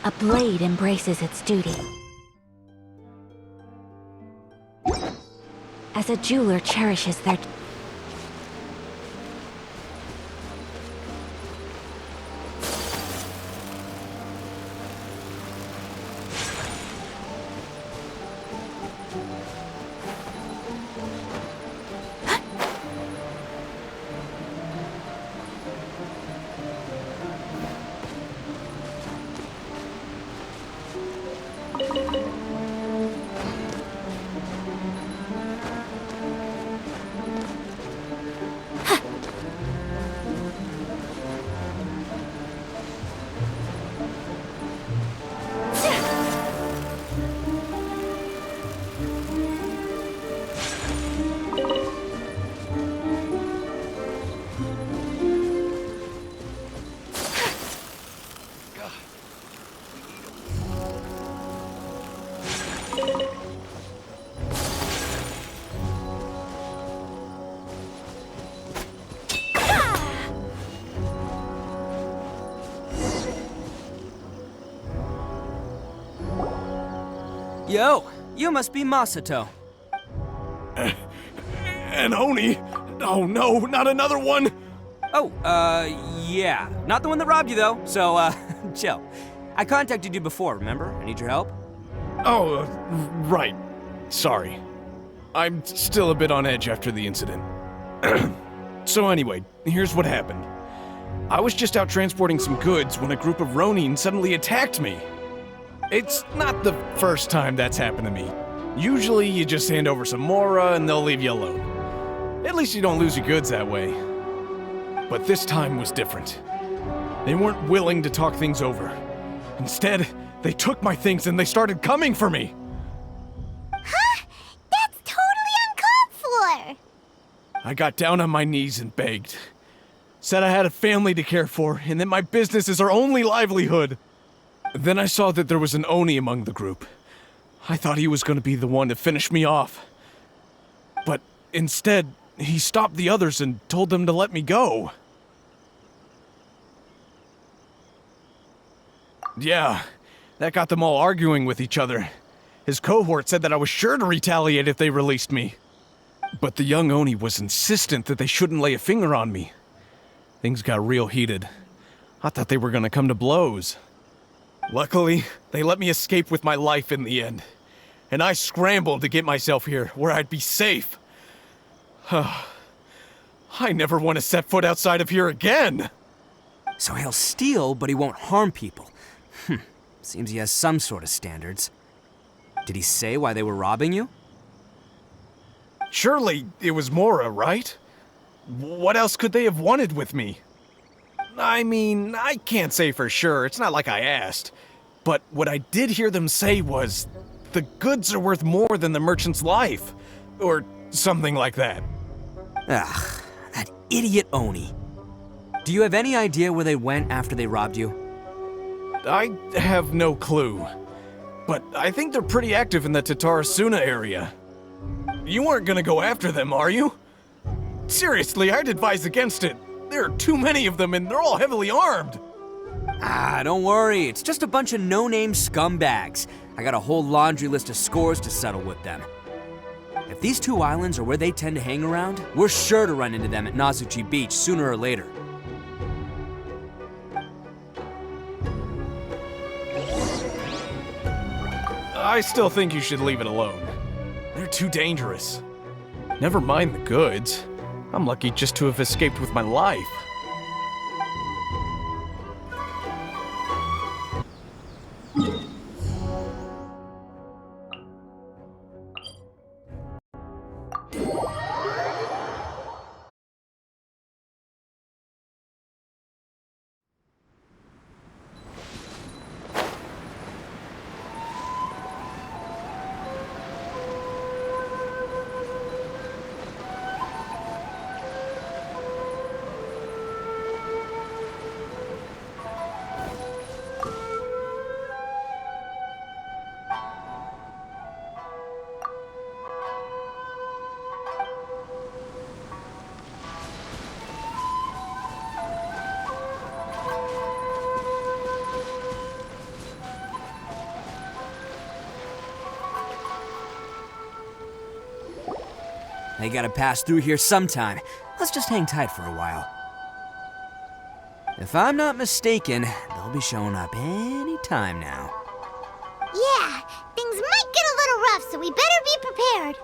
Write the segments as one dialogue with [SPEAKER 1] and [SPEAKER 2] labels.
[SPEAKER 1] A blade embraces its duty. As a jeweler cherishes their...
[SPEAKER 2] Yo, you must be Masato.
[SPEAKER 3] An Oni? Oh no, not another one!
[SPEAKER 2] Oh, yeah. Not the one that robbed you, though, so, chill. I contacted you before, remember? I need your help.
[SPEAKER 3] Oh, right. Sorry. I'm still a bit on edge after the incident. So anyway, here's what happened. I was just out transporting some goods when a group of Ronin suddenly attacked me. It's not the first time that's happened to me. Usually you just hand over some Mora and they'll leave you alone. At least you don't lose your goods that way. But this time was different. They weren't willing to talk things over. Instead, they took my things and they started coming for me.
[SPEAKER 4] Huh? That's totally uncalled for!
[SPEAKER 3] I got down on my knees and begged. Said I had a family to care for and that my business is our only livelihood. Then I saw that there was an Oni among the group. I thought he was going to be the one to finish me off. But instead, he stopped the others and told them to let me go. Yeah, that got them all arguing with each other. His cohort said that I was sure to retaliate if they released me. But the young Oni was insistent that they shouldn't lay a finger on me. Things got real heated. I thought they were going to come to blows. Luckily, they let me escape with my life in the end. And I scrambled to get myself here, where I'd be safe. I never want to set foot outside of here again!
[SPEAKER 2] So he'll steal, but he won't harm people. Seems he has some sort of standards. Did he say why they were robbing you?
[SPEAKER 3] Surely it was Mora, right? What else could they have wanted with me? I mean, I can't say for sure, it's not like I asked. But what I did hear them say was, the goods are worth more than the merchant's life. Or something like that.
[SPEAKER 2] Ugh, that idiot Oni. Do you have any idea where they went after they robbed you?
[SPEAKER 3] I have no clue. But I think they're pretty active in the Tatarasuna area. You weren't gonna go after them, are you? Seriously, I'd advise against it. There are too many of them and they're all heavily armed.
[SPEAKER 2] Ah, don't worry. It's just a bunch of no-name scumbags. I got a whole laundry list of scores to settle with them. If these two islands are where they tend to hang around, we're sure to run into them at Nazuchi Beach sooner or later.
[SPEAKER 3] I still think you should leave it alone. They're too dangerous. Never mind the goods. I'm lucky just to have escaped with my life.
[SPEAKER 2] They gotta pass through here sometime. Let's just hang tight for a while. If I'm not mistaken, they'll be showing up any time now.
[SPEAKER 4] Yeah, things might get a little rough, so we better be prepared.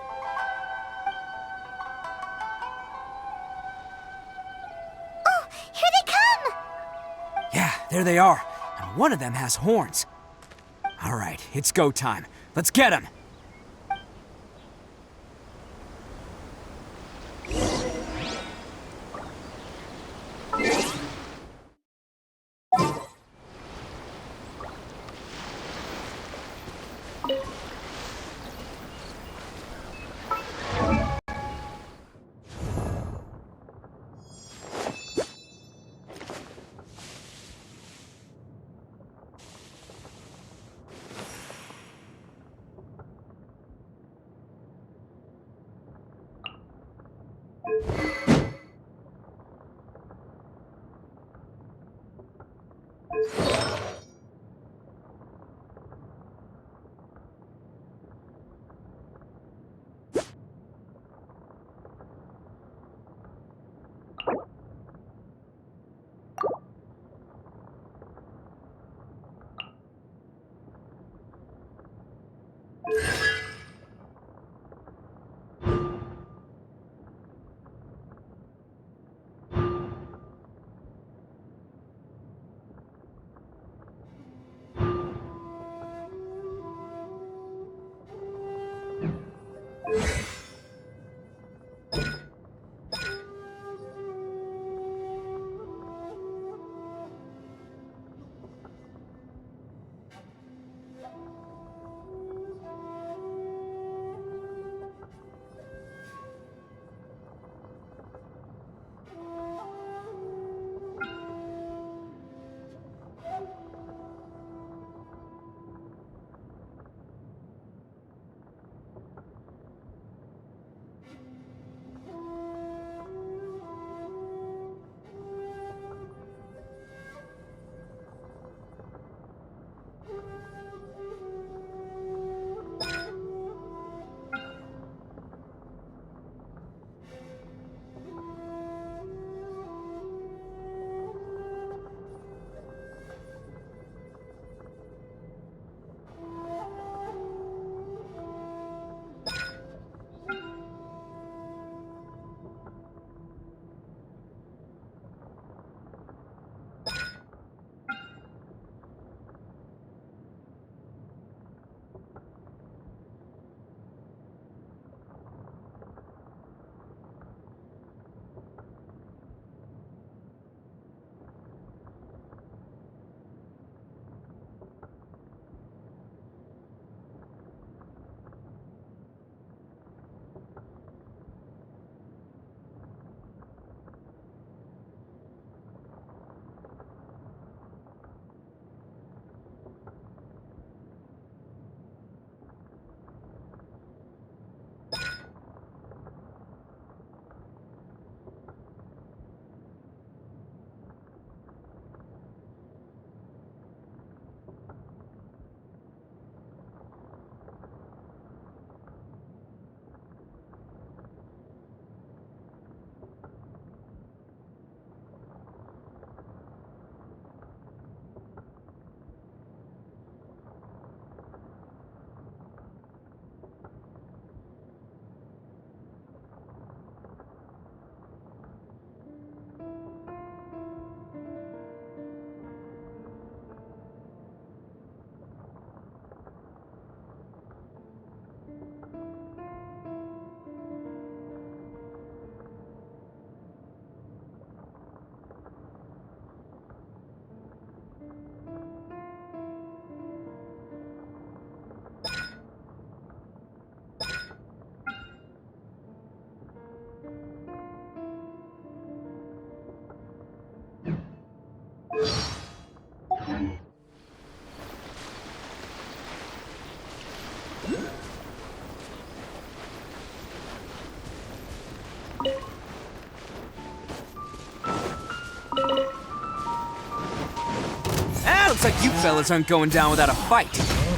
[SPEAKER 4] Oh, here they come!
[SPEAKER 2] Yeah, there they are. And one of them has horns. All right, it's go time. Let's get them. Looks like you fellas aren't going down without a fight.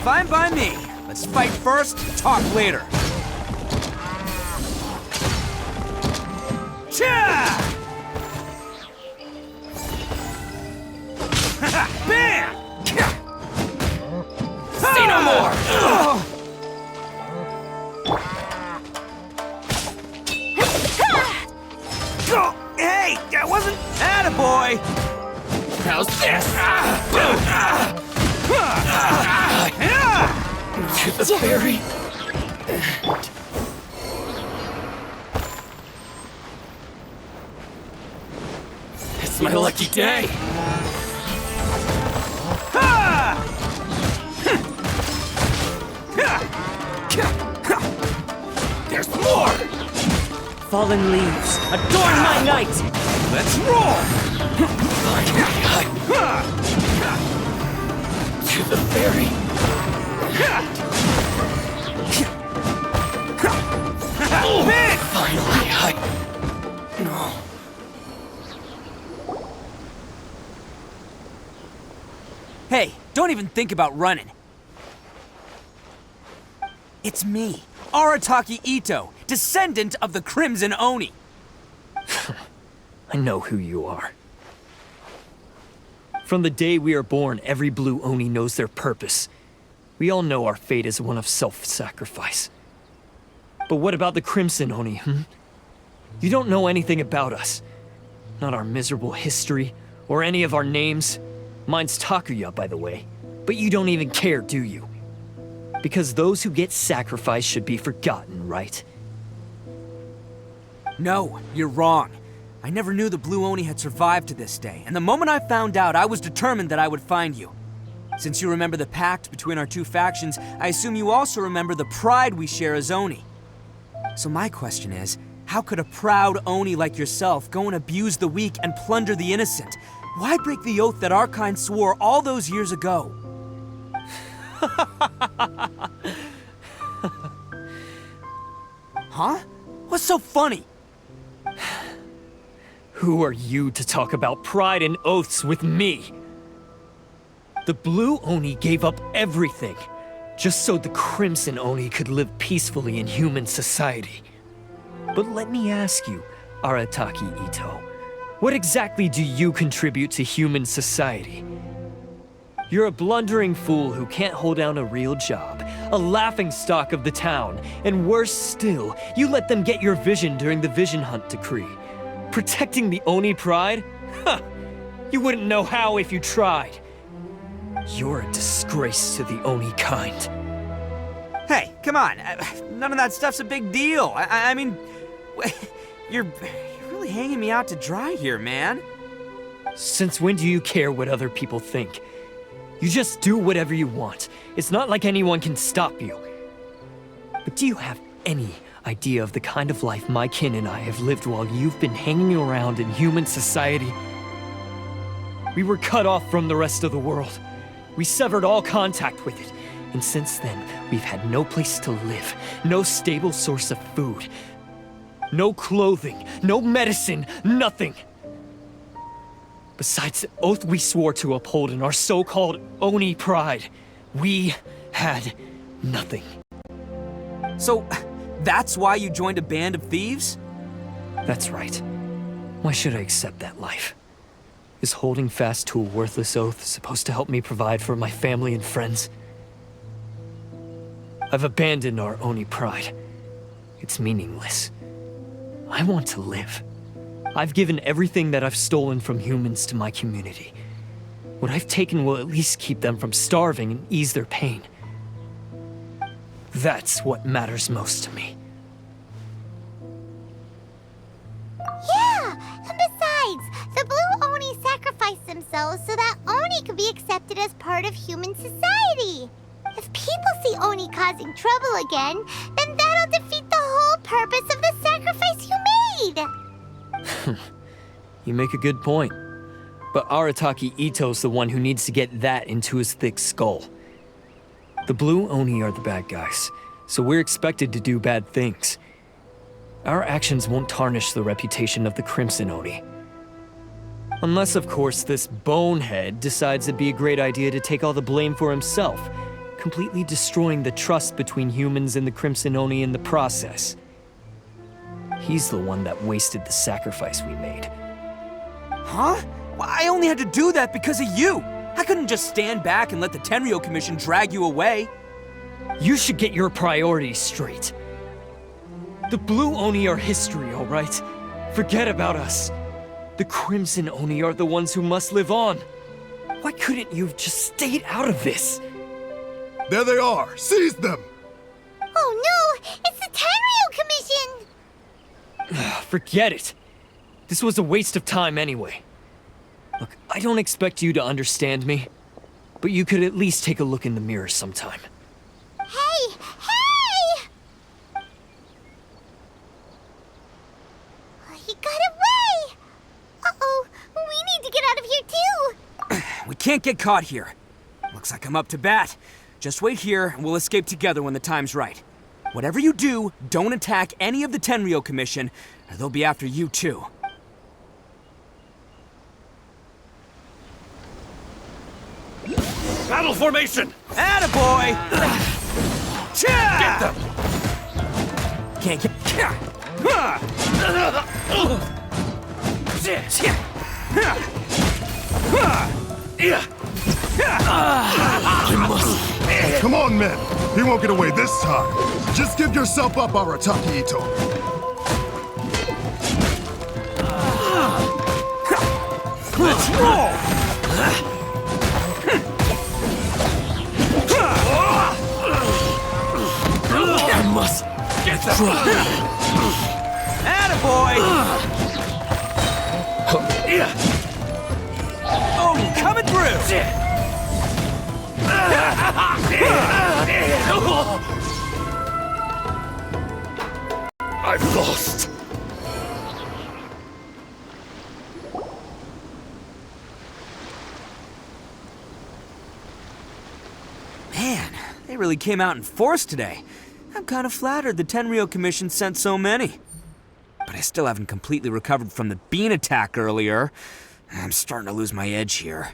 [SPEAKER 2] Fine by me. Let's fight first, talk later. Bam! Say no more! Hey, that wasn't attaboy!
[SPEAKER 3] How's this? To the ferry. It's my lucky day. There's more!
[SPEAKER 5] Fallen leaves, adorn my night!
[SPEAKER 3] Let's roll! To the ferry. Finally, No.
[SPEAKER 2] Hey, don't even think about running. It's me, Arattaki Itto, descendant of the Crimson Oni.
[SPEAKER 5] I know who you are. From the day we are born, every blue Oni knows their purpose. We all know our fate is one of self-sacrifice. But what about the Crimson Oni, You don't know anything about us. Not our miserable history, or any of our names. Mine's Takuya, by the way. But you don't even care, do you? Because those who get sacrificed should be forgotten, right?
[SPEAKER 2] No, you're wrong. I never knew the Blue Oni had survived to this day, and the moment I found out, I was determined that I would find you. Since you remember the pact between our two factions, I assume you also remember the pride we share as Oni. So my question is, how could a proud Oni like yourself go and abuse the weak and plunder the innocent? Why break the oath that our kind swore all those years ago? Huh? What's so funny?
[SPEAKER 5] Who are you to talk about pride and oaths with me? The Blue Oni gave up everything, just so the Crimson Oni could live peacefully in human society. But let me ask you, Arattaki Itto, what exactly do you contribute to human society? You're a blundering fool who can't hold down a real job, a laughingstock of the town, and worse still, you let them get your vision during the Vision Hunt decree. Protecting the Oni pride? Huh! You wouldn't know how if you tried. You're a disgrace to the Oni kind.
[SPEAKER 2] Hey, come on. None of that stuff's a big deal. I mean, you're really hanging me out to dry here, man.
[SPEAKER 5] Since when do you care what other people think? You just do whatever you want. It's not like anyone can stop you. But do you have any idea of the kind of life my kin and I have lived while you've been hanging around in human society? We were cut off from the rest of the world. We severed all contact with it. And since then, we've had no place to live, no stable source of food, no clothing, no medicine, nothing. Besides the oath we swore to uphold in our so-called Oni pride, we had nothing.
[SPEAKER 2] So, that's why you joined a band of thieves?
[SPEAKER 5] That's right. Why should I accept that life? Is holding fast to a worthless oath supposed to help me provide for my family and friends? I've abandoned our Oni pride. It's meaningless. I want to live. I've given everything that I've stolen from humans to my community. What I've taken will at least keep them from starving and ease their pain. That's what matters most to me.
[SPEAKER 4] Yeah, and besides, the Blue Oni sacrificed themselves so that Oni could be accepted as part of human society. If people see Oni causing trouble again, then that'll defeat the whole purpose of the sacrifice you made.
[SPEAKER 5] You make a good point. But Arattaki Itto's the one who needs to get that into his thick skull. The Blue Oni are the bad guys, so we're expected to do bad things. Our actions won't tarnish the reputation of the Crimson Oni. Unless, of course, this bonehead decides it'd be a great idea to take all the blame for himself, completely destroying the trust between humans and the Crimson Oni in the process. He's the one that wasted the sacrifice we made.
[SPEAKER 2] Huh? Well, I only had to do that because of you. I couldn't just stand back and let the Tenryou Commission drag you away.
[SPEAKER 5] You should get your priorities straight. The Blue Oni are history, all right? Forget about us. The Crimson Oni are the ones who must live on. Why couldn't you have just stayed out of this?
[SPEAKER 6] There they are! Seize them!
[SPEAKER 4] Oh no! It's the Tenryou Commission!
[SPEAKER 5] Forget it. This was a waste of time anyway. Look, I don't expect you to understand me, but you could at least take a look in the mirror sometime.
[SPEAKER 4] Hey! Hey! He got away! Uh-oh, we need to get out of here too!
[SPEAKER 2] We can't get caught here. Looks like I'm up to bat. Just wait here, and we'll escape together when the time's right. Whatever you do, don't attack any of the Tenryou Commission, or they'll be after you too.
[SPEAKER 3] Battle formation!
[SPEAKER 2] Attaboy!
[SPEAKER 3] Get them!
[SPEAKER 2] Can't get...
[SPEAKER 6] Come on, men! He won't get away this time! Just give yourself up, Arattaki Itto!
[SPEAKER 2] Let's roll!
[SPEAKER 3] I must get them!
[SPEAKER 2] Attaboy! Oh, coming through!
[SPEAKER 3] I've lost!
[SPEAKER 2] Man, they really came out in force today. I'm kind of flattered the Tenryou Commission sent so many. But I still haven't completely recovered from the bean attack earlier. I'm starting to lose my edge here.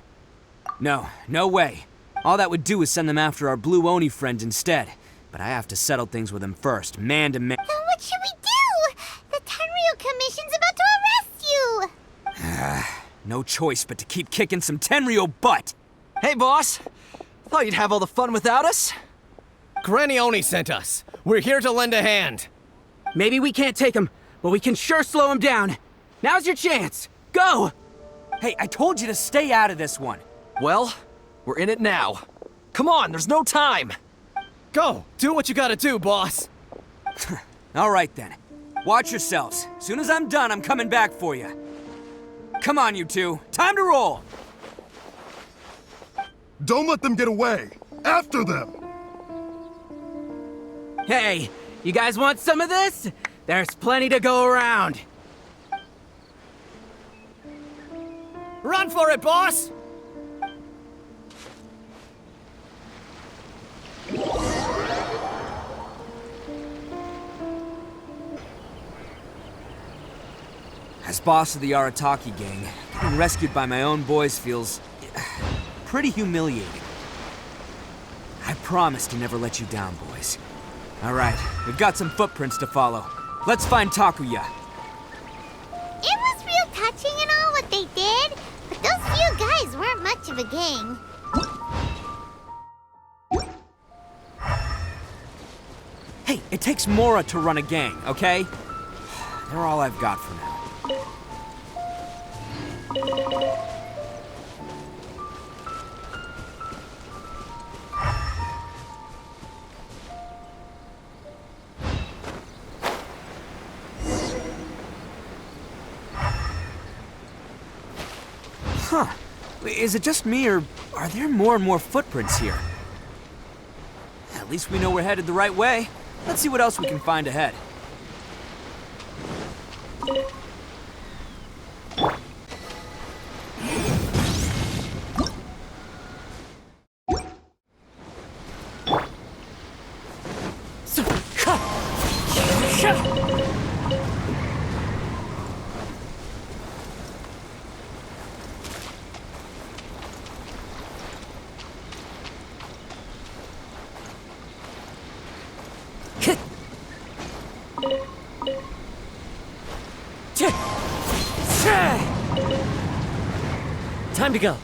[SPEAKER 2] No way. All that would do is send them after our Blue Oni friend instead. But I have to settle things with him first, man to man.
[SPEAKER 4] Then what should we do? The Tenryou Commission's about to arrest you!
[SPEAKER 2] No choice but to keep kicking some Tenryou butt.
[SPEAKER 7] Hey, boss. Thought you'd have all the fun without us?
[SPEAKER 8] Granny Oni sent us. We're here to lend a hand.
[SPEAKER 7] Maybe we can't take him, but we can sure slow him down. Now's your chance. Go!
[SPEAKER 2] Hey, I told you to stay out of this one.
[SPEAKER 7] Well, we're in it now. Come on, there's no time.
[SPEAKER 8] Go! Do what you gotta do, boss!
[SPEAKER 2] All right then. Watch yourselves. As soon as I'm done, I'm coming back for you. Come on, you two. Time to roll.
[SPEAKER 6] Don't let them get away! After them!
[SPEAKER 7] Hey, you guys want some of this? There's plenty to go around.
[SPEAKER 8] Run for it, boss!
[SPEAKER 2] As boss of the Arattaki gang, getting rescued by my own boys feels pretty humiliating. I promise to never let you down, boys. All right, we've got some footprints to follow. Let's find Takuya.
[SPEAKER 4] It was real touching and all what they did, but those few guys weren't much of a gang.
[SPEAKER 2] Hey, it takes Mora to run a gang, okay? They're all I've got for now. Huh. Is it just me, or are there more and more footprints here? At least we know we're headed the right way. Let's see what else we can find ahead.
[SPEAKER 7] Time to go.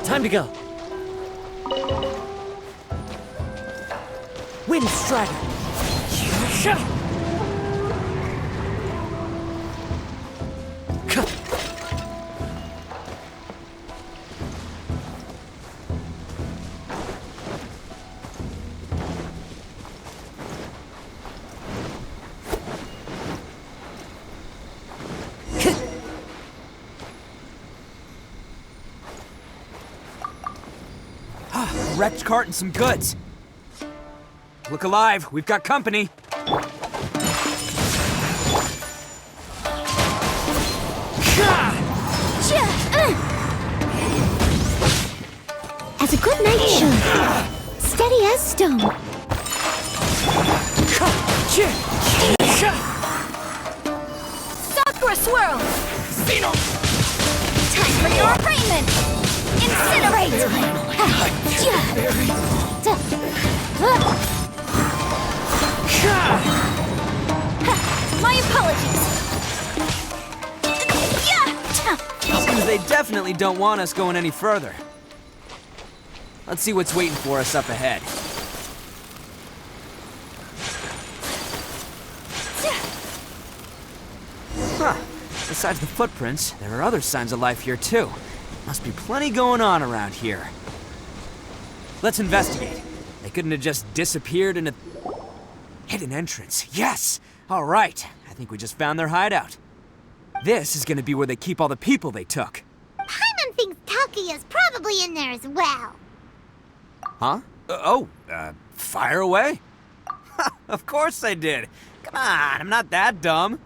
[SPEAKER 7] Time to go. Wind Strider.
[SPEAKER 2] Wrecked cart and some goods. Look alive, we've got company.
[SPEAKER 4] As a good knight should. Steady as stone.
[SPEAKER 9] Sakura Swirl! Time for your arraignment! Incinerate! My apologies!
[SPEAKER 2] Seems they definitely don't want us going any further. Let's see what's waiting for us up ahead. Huh. Besides the footprints, there are other signs of life here too. Must be plenty going on around here. Let's investigate. They couldn't have just disappeared in a hidden entrance. Yes! All right. I think we just found their hideout. This is gonna be where they keep all the people they took.
[SPEAKER 4] Paimon thinks Takuya's probably in there as well.
[SPEAKER 2] Huh? Fire away? Of course I did. Come on, I'm not that dumb.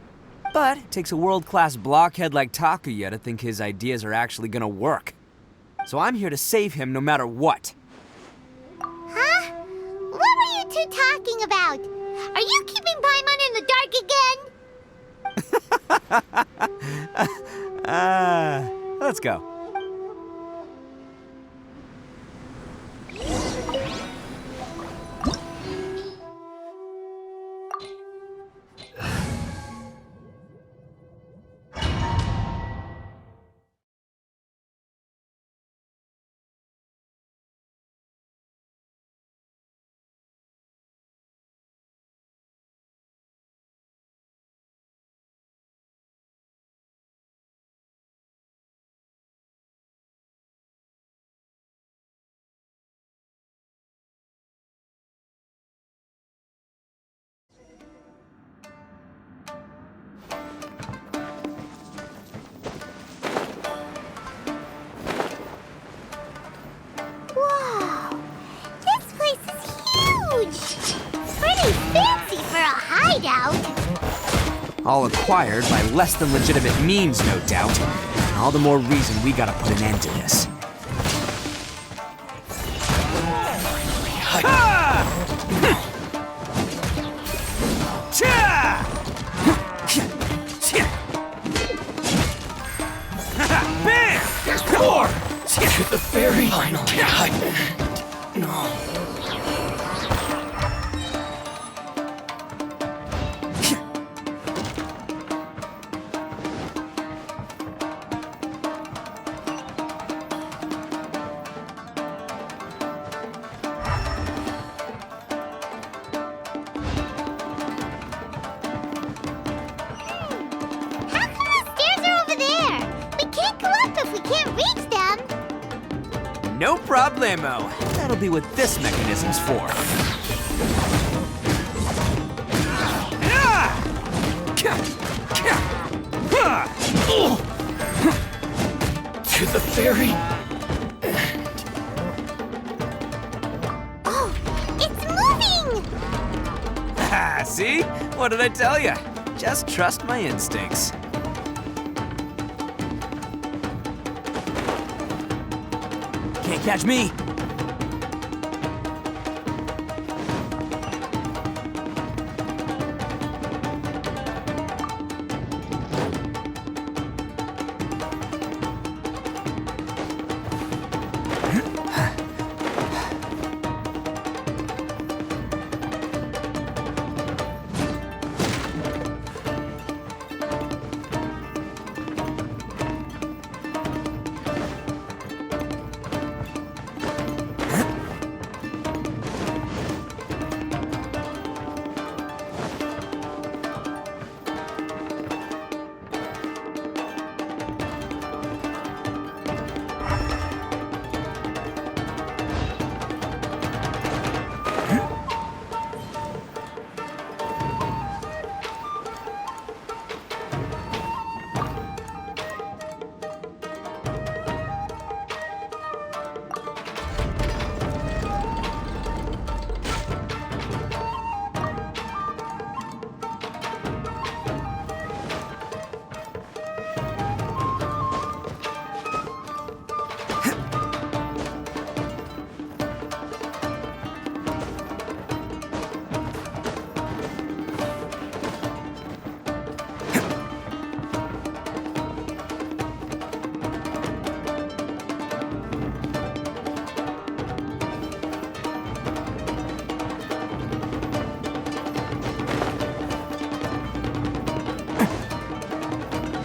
[SPEAKER 2] But it takes a world-class blockhead like Takuya to think his ideas are actually gonna work. So I'm here to save him no matter what.
[SPEAKER 4] Huh? What were you two talking about? Are you keeping Paimon in the dark again?
[SPEAKER 2] Let's go.
[SPEAKER 4] Whoa! This place is huge! Pretty fancy for a hideout.
[SPEAKER 2] All acquired by less than legitimate means, no doubt. And all the more reason we gotta put an end to this.
[SPEAKER 3] Bam! There's more! To the very final. No.
[SPEAKER 2] No problemo. That'll be what this mechanism's for.
[SPEAKER 3] To the ferry.
[SPEAKER 4] Oh, it's moving!
[SPEAKER 2] Ah, see? What did I tell you? Just trust my instincts. Can't catch me.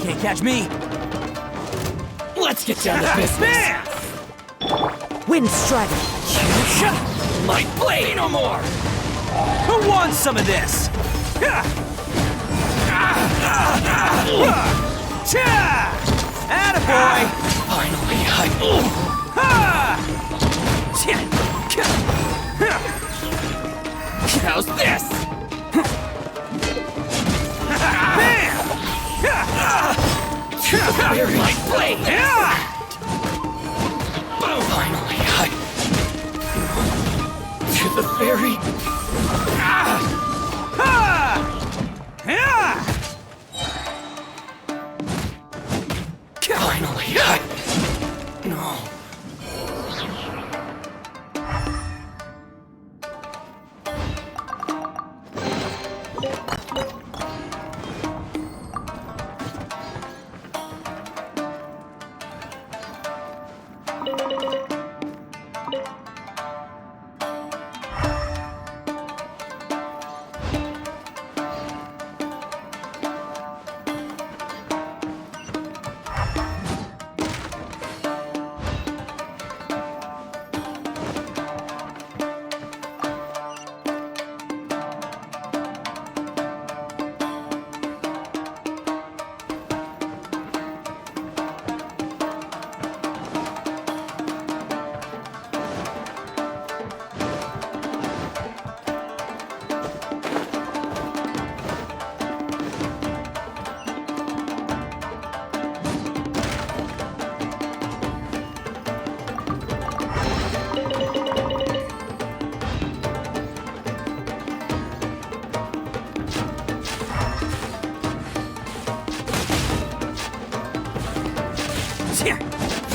[SPEAKER 2] Can't catch me.
[SPEAKER 3] Let's get down to business.
[SPEAKER 7] Wind Strider.
[SPEAKER 3] My blade no more.
[SPEAKER 2] Who wants some of this? Attaboy!
[SPEAKER 3] Finally, how's this? My blade! Finally, to the ferry. Finally, no.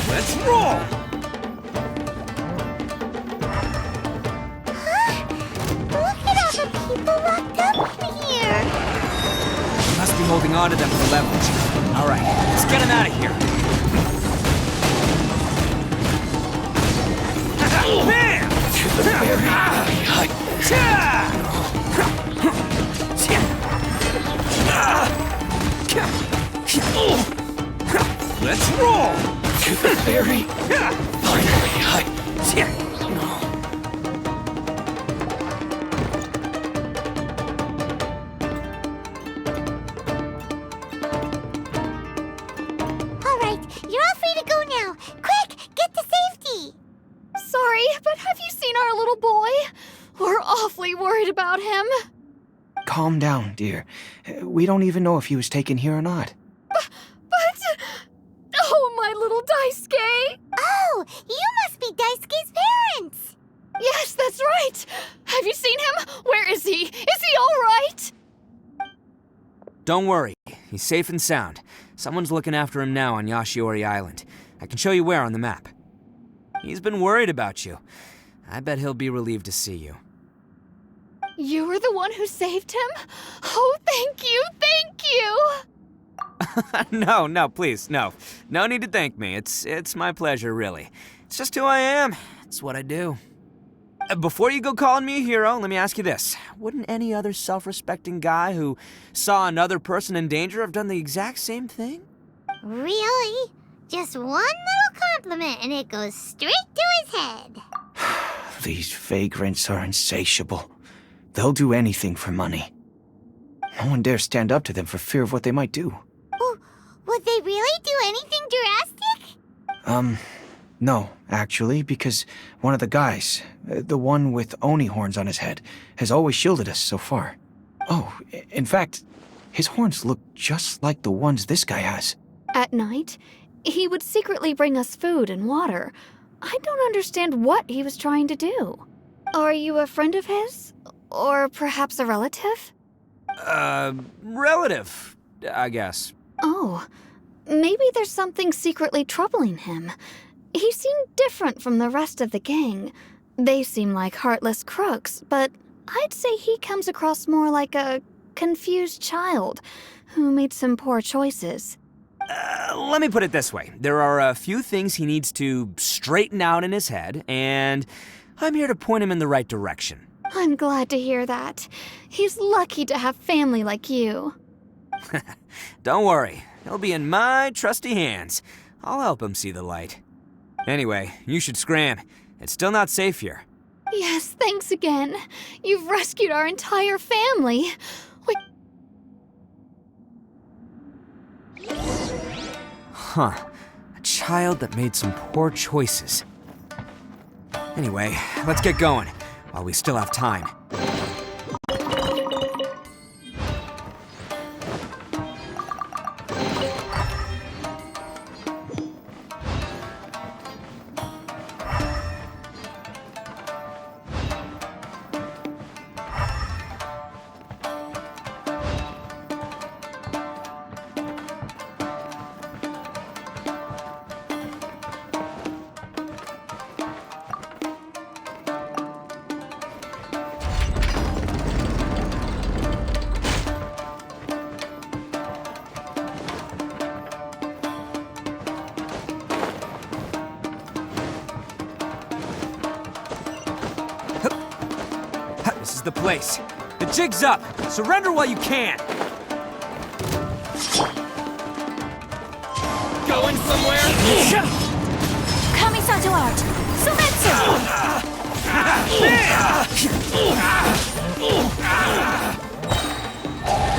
[SPEAKER 2] Let's roll!
[SPEAKER 4] Look at all the people locked up here!
[SPEAKER 2] Must be holding on to them for leverage. Alright, let's get him out of here. Bam!
[SPEAKER 3] To the ferry.
[SPEAKER 2] Let's roll!
[SPEAKER 3] To the ferry. Finally, no.
[SPEAKER 4] All right, you're all free to go now. Quick, get to safety!
[SPEAKER 10] calm down, dear. We don't even know if he was taken here or not.
[SPEAKER 9] But... Oh, my little Daisuke!
[SPEAKER 4] Oh, you must be Daisuke's parents!
[SPEAKER 9] Yes, that's right! Have you seen him? Where is he? Is he alright?
[SPEAKER 2] Don't worry, he's safe and sound. Someone's looking after him now on Yashiori Island. I can show you where on the map. He's been worried about you. I bet he'll be relieved to see you.
[SPEAKER 9] You were the one who saved him? Oh, thank you, thank you!
[SPEAKER 2] No, please, no. No need to thank me. It's my pleasure, really. It's just who I am. It's what I do. Before you go calling me a hero, let me ask you this. Wouldn't any other self-respecting guy who saw another person in danger have done the exact same thing?
[SPEAKER 4] Really? Just one little compliment and it goes straight to his head.
[SPEAKER 10] These vagrants are insatiable. They'll do anything for money. No one dares stand up to them for fear of what they might do.
[SPEAKER 4] Would they really do anything drastic?
[SPEAKER 10] No, actually, because one of the guys, the one with Oni horns on his head, has always shielded us so far. Oh, in fact, his horns look just like the ones this guy has.
[SPEAKER 9] At night, he would secretly bring us food and water. I don't understand what he was trying to do. Are you a friend of his? Or perhaps a relative?
[SPEAKER 2] Relative, I guess.
[SPEAKER 9] Oh, maybe there's something secretly troubling him. He seemed different from the rest of the gang. They seem like heartless crooks, but I'd say he comes across more like a confused child who made some poor choices.
[SPEAKER 2] Let me put it this way. There are a few things he needs to straighten out in his head, and I'm here to point him in the right direction.
[SPEAKER 9] I'm glad to hear that. He's lucky to have family like you.
[SPEAKER 2] Don't worry. He'll be in my trusty hands. I'll help him see the light. Anyway, you should scram. It's still not safe here.
[SPEAKER 9] Yes, thanks again. You've rescued our entire family.
[SPEAKER 2] Huh. A child that made some poor choices. Anyway, let's get going, while we still have time. This is the place. The jig's up. Surrender while you can.
[SPEAKER 8] Going somewhere?
[SPEAKER 9] Kamisato art! Sumetsu!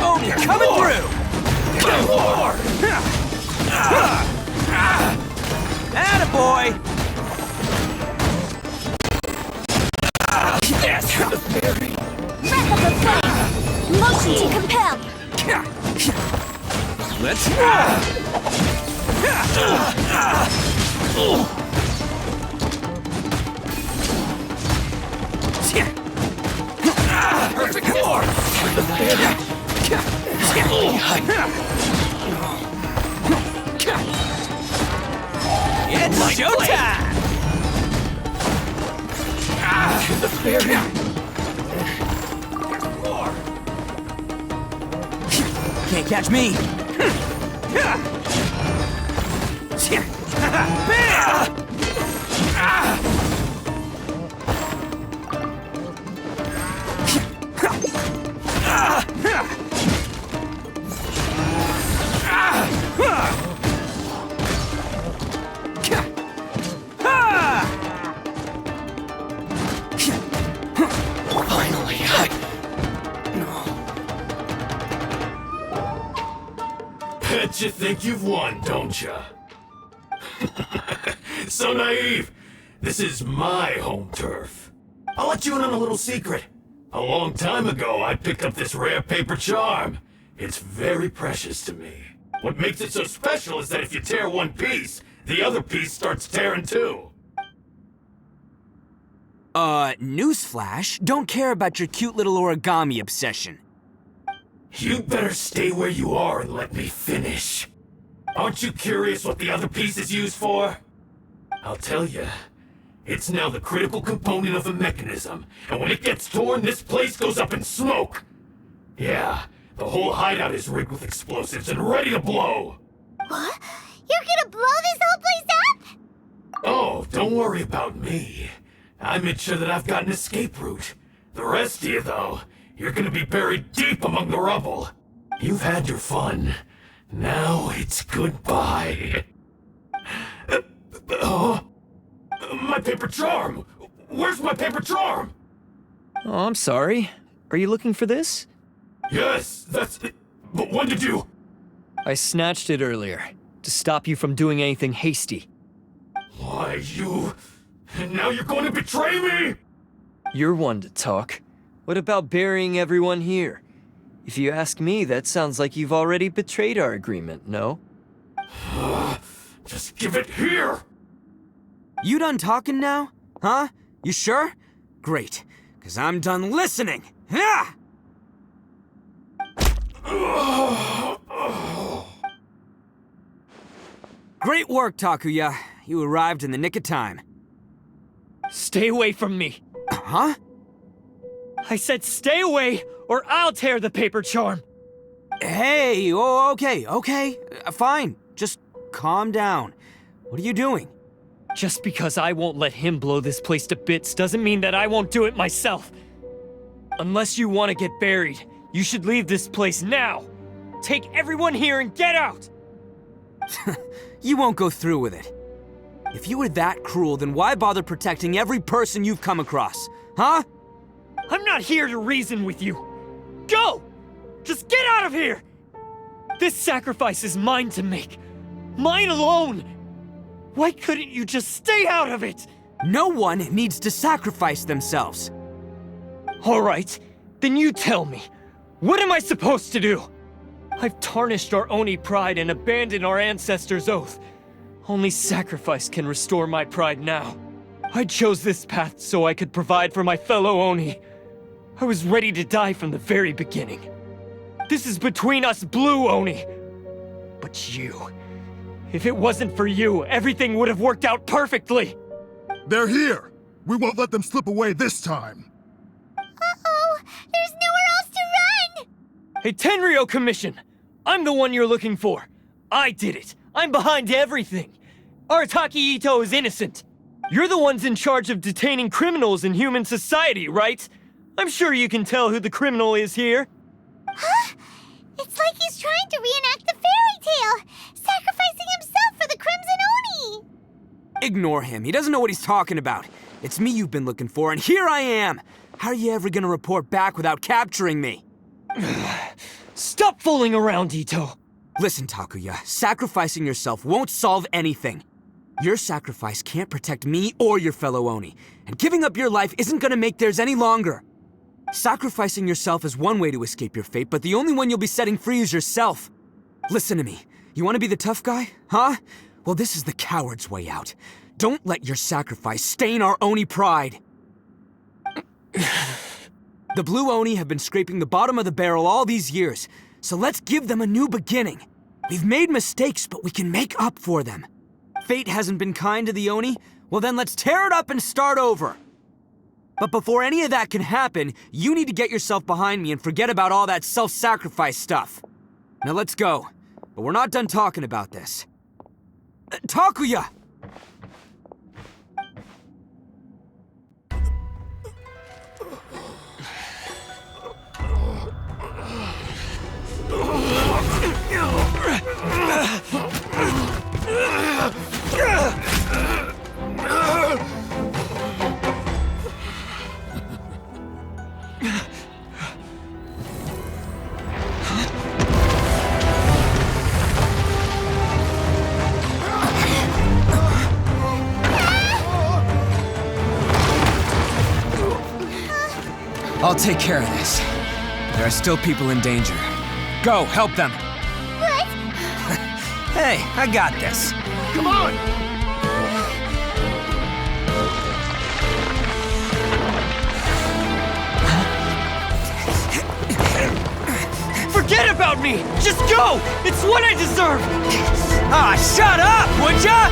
[SPEAKER 2] Oh, you're coming through! Attaboy!
[SPEAKER 8] Yes!
[SPEAKER 9] Breath of the flame! Motion to compel!
[SPEAKER 2] Let's roll!
[SPEAKER 8] Perfect form!
[SPEAKER 2] It's showtime!
[SPEAKER 8] The spirit!
[SPEAKER 2] Can't catch me!
[SPEAKER 8] Finally,
[SPEAKER 11] Bet you think you've won, don't ya? So naive. This is my home turf. I'll let you in on a little secret. A long time ago, I picked up this rare paper charm. It's very precious to me. What makes it so special is that if you tear one piece, the other piece starts tearing too.
[SPEAKER 2] Newsflash, don't care about your cute little origami obsession.
[SPEAKER 11] You'd better stay where you are and let me finish. Aren't you curious what the other piece is used for? I'll tell you. It's now the critical component of a mechanism, and when it gets torn, this place goes up in smoke. Yeah, the whole hideout is rigged with explosives and ready to blow.
[SPEAKER 4] What? You're gonna blow this whole place up?
[SPEAKER 11] Oh, don't worry about me. I made sure that I've got an escape route. The rest of you, though, you're gonna be buried deep among the rubble. You've had your fun. Now it's goodbye. My paper charm! Where's my paper charm?
[SPEAKER 5] Oh, I'm sorry. Are you looking for this?
[SPEAKER 11] Yes, that's it. But when did you...
[SPEAKER 5] I snatched it earlier, to stop you from doing anything hasty.
[SPEAKER 11] Why, you... And now you're going to betray me?
[SPEAKER 5] You're one to talk. What about burying everyone here? If you ask me, that sounds like you've already betrayed our agreement, no?
[SPEAKER 11] Just give it here!
[SPEAKER 2] You done talking now? Huh? You sure? Great, because I'm done listening. Ah! Great work, Takuya. You arrived in the nick of time.
[SPEAKER 5] Stay away from me.
[SPEAKER 2] Huh?
[SPEAKER 5] I said stay away, or I'll tear the paper charm.
[SPEAKER 2] Hey, okay. Fine. Just calm down. What are you doing?
[SPEAKER 5] Just because I won't let him blow this place to bits doesn't mean that I won't do it myself. Unless you want to get buried, you should leave this place now. Take everyone here and get out!
[SPEAKER 2] You won't go through with it. If you were that cruel, then why bother protecting every person you've come across? Huh?
[SPEAKER 5] I'm not here to reason with you. Go! Just get out of here! This sacrifice is mine to make. Mine alone! Why couldn't you just stay out of it?
[SPEAKER 2] No one needs to sacrifice themselves.
[SPEAKER 5] All right, then you tell me. What am I supposed to do? I've tarnished our Oni pride and abandoned our ancestors' oath. Only sacrifice can restore my pride now. I chose this path so I could provide for my fellow Oni. I was ready to die from the very beginning. This is between us Blue Oni. But you... If it wasn't for you, everything would have worked out perfectly!
[SPEAKER 6] They're here! We won't let them slip away this time!
[SPEAKER 4] Uh-oh! There's nowhere else to run!
[SPEAKER 5] Hey, Tenryo Commission! I'm the one you're looking for. I did it. I'm behind everything. Arattaki Itto is innocent. You're the ones in charge of detaining criminals in human society, right? I'm sure you can tell who the criminal is here.
[SPEAKER 4] Huh? It's like he's trying to reenact the fairy tale, sacrificing himself for the Crimson Oni!
[SPEAKER 2] Ignore him. He doesn't know what he's talking about. It's me you've been looking for, and here I am! How are you ever gonna report back without capturing me?
[SPEAKER 5] Stop fooling around, Itto!
[SPEAKER 2] Listen, Takuya, sacrificing yourself won't solve anything. Your sacrifice can't protect me or your fellow Oni, and giving up your life isn't gonna make theirs any longer. Sacrificing yourself is one way to escape your fate, but the only one you'll be setting free is yourself. Listen to me. You want to be the tough guy? Huh? Well, this is the coward's way out. Don't let your sacrifice stain our Oni pride. The Blue Oni have been scraping the bottom of the barrel all these years, so let's give them a new beginning. We've made mistakes, but we can make up for them. Fate hasn't been kind to the Oni? Well then let's tear it up and start over. But before any of that can happen, you need to get yourself behind me and forget about all that self-sacrifice stuff. Now let's go. But we're not done talking about this. Takuya! I'll take care of this. There are still people in danger. Go, help them.
[SPEAKER 4] What?
[SPEAKER 2] Hey, I got this.
[SPEAKER 3] Come on!
[SPEAKER 5] Forget about me! Just go! It's what I deserve!
[SPEAKER 2] Ah, shut up, would ya?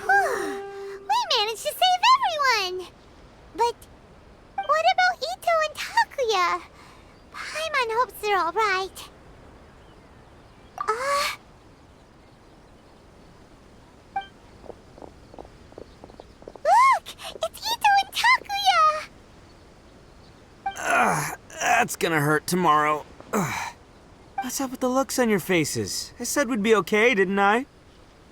[SPEAKER 4] We managed to save everyone! But what about Itto and Takuya? Paimon hopes they're alright. Look! It's Itto and Takuya!
[SPEAKER 2] That's gonna hurt tomorrow. What's up with the looks on your faces? I said we'd be okay, didn't I?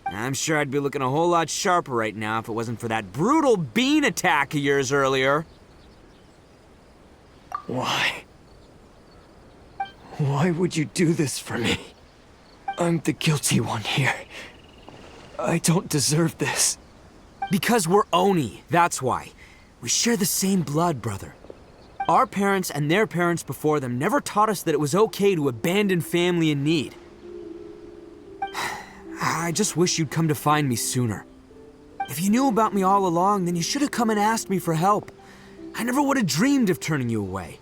[SPEAKER 2] I'm sure I'd be looking a whole lot sharper right now if it wasn't for that brutal bean attack of yours earlier.
[SPEAKER 5] Why? Why would you do this for me? I'm the guilty one here. I don't deserve this.
[SPEAKER 2] Because we're Oni, that's why. We share the same blood, brother. Our parents and their parents before them never taught us that it was okay to abandon family in need. I just wish you'd come to find me sooner. If you knew about me all along, then you should have come and asked me for help. I never would have dreamed of turning you away.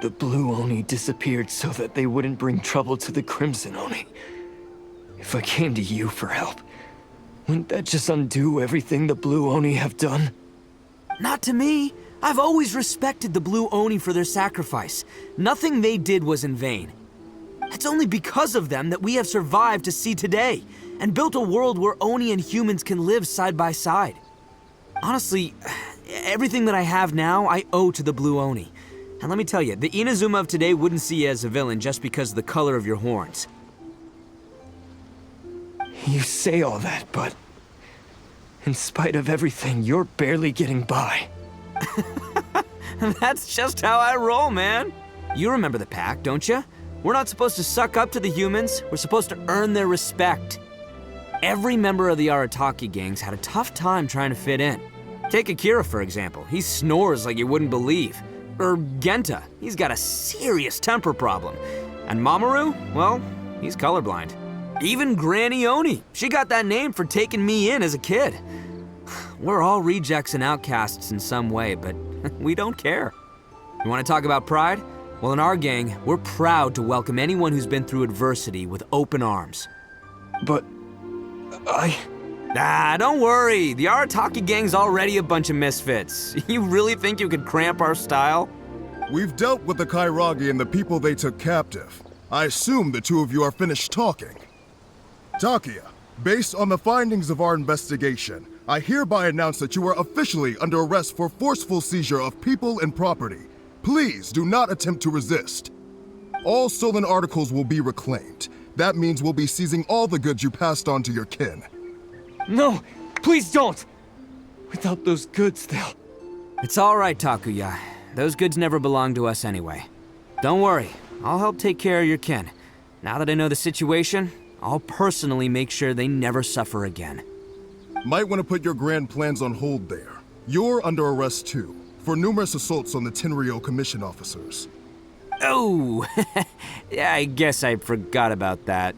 [SPEAKER 5] The Blue Oni disappeared so that they wouldn't bring trouble to the Crimson Oni. If I came to you for help, wouldn't that just undo everything the Blue Oni have done?
[SPEAKER 2] Not to me. I've always respected the Blue Oni for their sacrifice. Nothing they did was in vain. It's only because of them that we have survived to see today, and built a world where Oni and humans can live side by side. Honestly, everything that I have now, I owe to the Blue Oni. And let me tell you, the Inazuma of today wouldn't see you as a villain just because of the color of your horns.
[SPEAKER 5] You say all that, but in spite of everything, you're barely getting by.
[SPEAKER 2] That's just how I roll, man. You remember the pact, don't you? We're not supposed to suck up to the humans. We're supposed to earn their respect. Every member of the Arattaki gangs had a tough time trying to fit in. Take Akira, for example. He snores like you wouldn't believe. Or Genta. He's got a serious temper problem. And Mamoru, well, he's colorblind. Even Granny Oni. She got that name for taking me in as a kid. We're all rejects and outcasts in some way, but we don't care. You want to talk about pride? Well, in our gang, we're proud to welcome anyone who's been through adversity with open arms.
[SPEAKER 5] But
[SPEAKER 2] don't worry. The Arattaki gang's already a bunch of misfits. You really think you could cramp our style?
[SPEAKER 6] We've dealt with the Kairagi and the people they took captive. I assume the two of you are finished talking. Takuya, based on the findings of our investigation, I hereby announce that you are officially under arrest for forceful seizure of people and property. Please do not attempt to resist. All stolen articles will be reclaimed. That means we'll be seizing all the goods you passed on to your kin.
[SPEAKER 5] No, please don't! Without those goods, they'll...
[SPEAKER 2] It's all right, Takuya. Those goods never belonged to us anyway. Don't worry, I'll help take care of your kin. Now that I know the situation, I'll personally make sure they never suffer again.
[SPEAKER 6] Might want to put your grand plans on hold there. You're under arrest too, for numerous assaults on the Tenryou Commission officers.
[SPEAKER 2] Oh, yeah, I guess I forgot about that.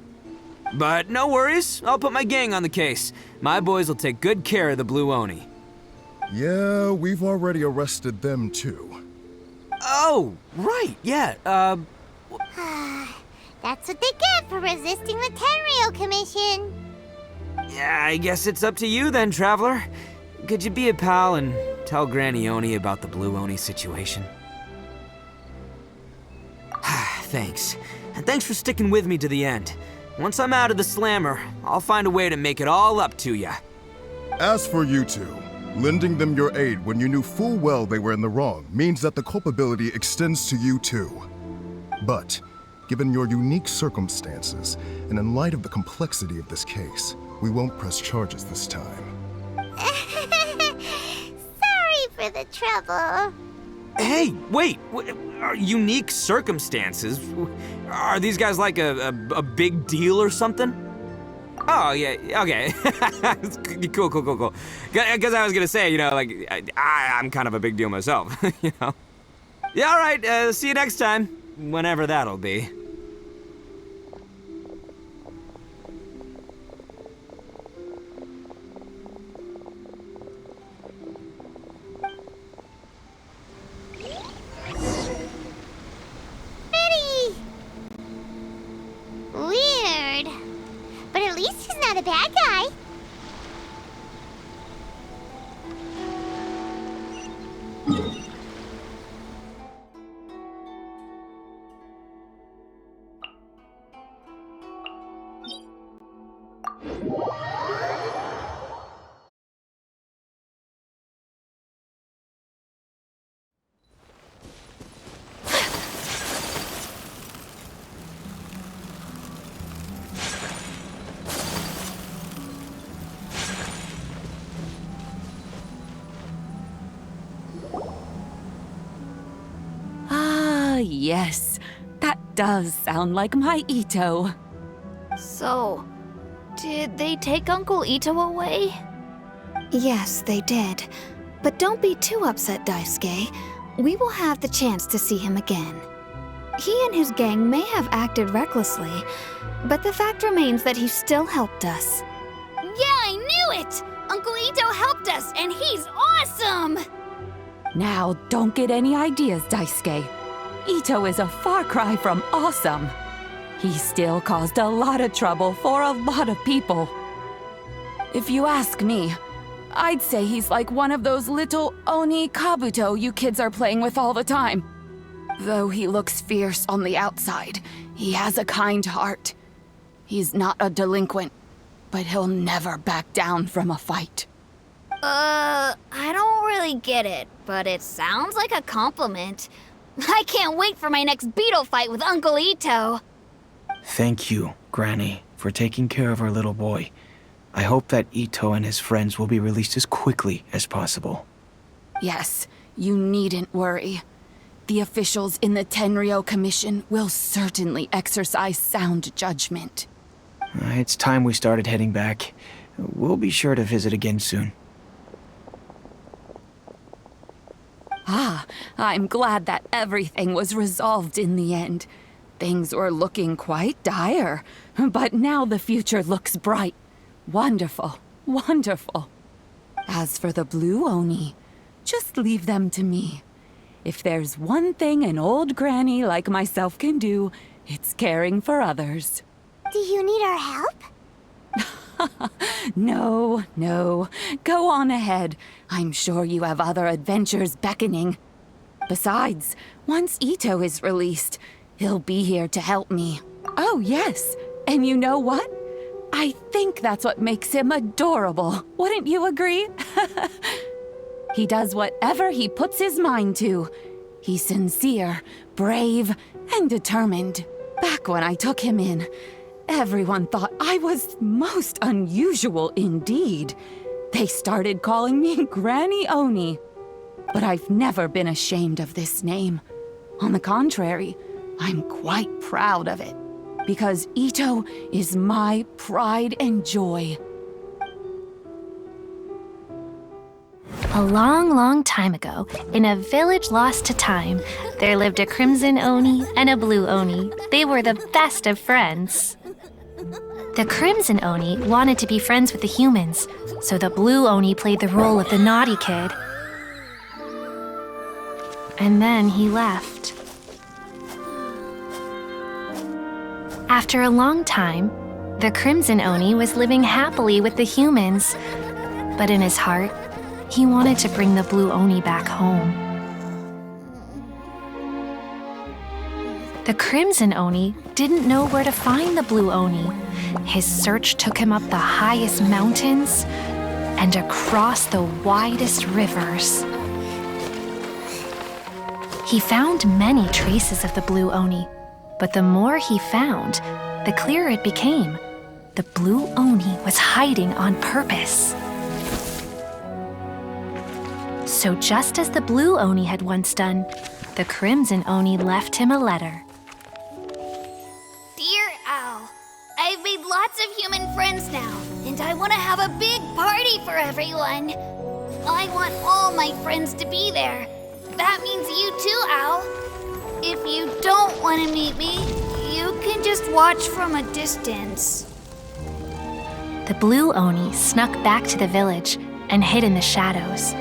[SPEAKER 2] But no worries, I'll put my gang on the case. My boys will take good care of the Blue Oni.
[SPEAKER 6] Yeah, we've already arrested them too.
[SPEAKER 2] Oh, right, yeah,
[SPEAKER 4] That's what they get for resisting the Tenryou Commission.
[SPEAKER 2] yeah, I guess it's up to you then, Traveler. Could you be a pal and tell Granny Oni about the Blue Oni situation? Thanks. And thanks for sticking with me to the end. Once I'm out of the slammer, I'll find a way to make it all up to ya.
[SPEAKER 6] As for you two, lending them your aid when you knew full well they were in the wrong means that the culpability extends to you too. But, given your unique circumstances, and in light of the complexity of this case, we won't press charges this time.
[SPEAKER 4] Sorry for the trouble.
[SPEAKER 2] Hey, wait! Unique circumstances? Are these guys like a big deal or something? Oh, yeah, okay. Cool. Because I was gonna say, you know, like, I'm kind of a big deal myself, you know? Yeah, all right, see you next time. Whenever that'll be.
[SPEAKER 4] Weird. But at least he's not a bad guy.
[SPEAKER 1] Yes, that does sound like my Itto.
[SPEAKER 9] So, did they take Uncle Itto away? Yes, they did. But don't be too upset, Daisuke. We will have the chance to see him again. He and his gang may have acted recklessly, but the fact remains that he still helped us. Yeah, I knew it! Uncle Itto helped us, and he's awesome!
[SPEAKER 1] Now, don't get any ideas, Daisuke. Itto is a far cry from awesome. He still caused a lot of trouble for a lot of people. If you ask me, I'd say he's like one of those little Oni Kabuto you kids are playing with all the time. Though he looks fierce on the outside, he has a kind heart. He's not a delinquent, but he'll never back down from a fight.
[SPEAKER 9] I don't really get it, but it sounds like a compliment. I can't wait for my next beetle fight with Uncle Itto.
[SPEAKER 10] Thank you, Granny, for taking care of our little boy. I hope that Itto and his friends will be released as quickly as possible.
[SPEAKER 1] Yes, you needn't worry. The officials in the Tenryo Commission will certainly exercise sound judgment.
[SPEAKER 10] It's time we started heading back. We'll be sure to visit again soon.
[SPEAKER 1] Ah, I'm glad that everything was resolved in the end. Things were looking quite dire, but now the future looks bright. Wonderful, wonderful. As for the Blue Oni, just leave them to me. If there's one thing an old granny like myself can do, it's caring for others.
[SPEAKER 4] Do you need our help?
[SPEAKER 1] No. Go on ahead. I'm sure you have other adventures beckoning. Besides, once Itto is released, he'll be here to help me. Oh, yes. And you know what? I think that's what makes him adorable. Wouldn't you agree? He does whatever he puts his mind to. He's sincere, brave, and determined. Back when I took him in, everyone thought I was most unusual indeed. They started calling me Granny Oni. But I've never been ashamed of this name. On the contrary, I'm quite proud of it. Because Itto is my pride and joy.
[SPEAKER 12] A long, long time ago, in a village lost to time, there lived a Crimson Oni and a Blue Oni. They were the best of friends. The Crimson Oni wanted to be friends with the humans, so the Blue Oni played the role of the naughty kid. And then he left. After a long time, the Crimson Oni was living happily with the humans, but in his heart, He wanted to bring the Blue Oni back home. The Crimson Oni didn't know where to find the Blue Oni. His search took him up the highest mountains and across the widest rivers. He found many traces of the Blue Oni, but the more he found, the clearer it became. The Blue Oni was hiding on purpose. So just as the Blue Oni had once done, the Crimson Oni left him a letter.
[SPEAKER 4] Dear Owl, I've made lots of human friends now, and I want to have a big party for everyone. I want all my friends to be there. That means you too, Owl. If you don't want to meet me, you can just watch from a distance.
[SPEAKER 12] The Blue Oni snuck back to the village and hid in the shadows.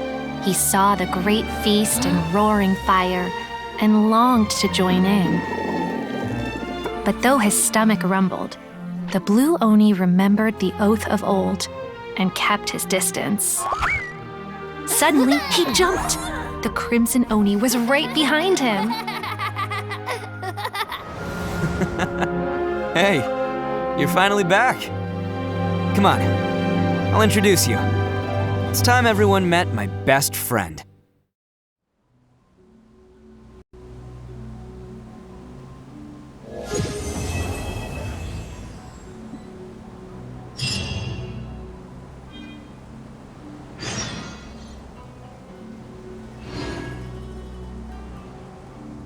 [SPEAKER 12] He saw the great feast and roaring fire and longed to join in. But though his stomach rumbled, the Blue Oni remembered the oath of old and kept his distance. Suddenly, he jumped. The Crimson Oni was right behind him.
[SPEAKER 2] Hey, you're finally back. Come on, I'll introduce you. It's time everyone met my best friend.